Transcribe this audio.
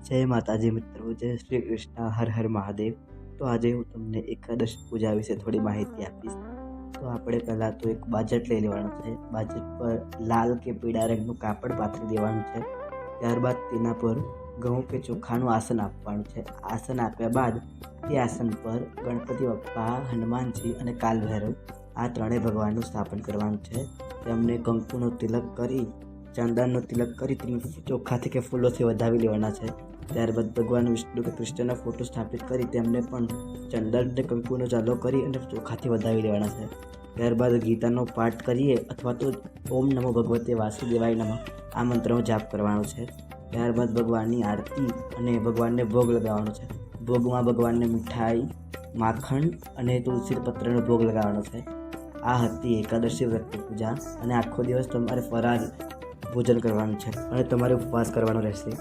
जय माताजी मित्रों, जय श्री कृष्ण, हर हर महादेव। तो आज હું તમને એકાદશ પૂજા વિશે થોડી માહિતી આપીશ। તો આપણે પહેલાં તો એક બાજટ લઈ લેવાનું છે। બાજટ પર લાલ કે પીળા રંગનું કાપડ પાથરી દેવાનું છે। ત્યારબાદ તેના પર ઘઉં કે ચોખાનું આસન આપવાનું છે। આસન આપ્યા બાદ તે આસન પર ગણપતિ બાપ્પા, હનુમાનજી અને કાલભૈરવ આ ત્રણેય ભગવાનનું સ્થાપન કરવાનું છે। તેમને કંકુનો તિલક કરી, ચંદનનો તિલક કરી તેમને ચોખાથી કે ફૂલોથી વધાવી લેવાના છે। ત્યારબાદ ભગવાન વિષ્ણુ કે કૃષ્ણના ફોટો સ્થાપિત કરી તેમને પણ ચંદન અને કંકુનો ચાલો કરી અને ચોખાથી વધાવી લેવાના છે। ત્યારબાદ ગીતાનો પાઠ કરીએ અથવા તો ઓમ નમો ભગવતે વાસુદેવાય નમઃ આ મંત્રનો જાપ કરવાનો છે। ત્યારબાદ ભગવાનની આરતી અને ભગવાનને ભોગ લગાવવાનો છે। ભોગમાં ભગવાનને મીઠાઈ, માખણ અને તુલસી પત્રનો ભોગ લગાવવાનો છે। આ હતી એકાદશી વ્રતની પૂજા અને આખો દિવસ તમારે ફરાળ ભોજન કરવાનું છે અને તમારે ઉપવાસ કરવાનો રહેશે।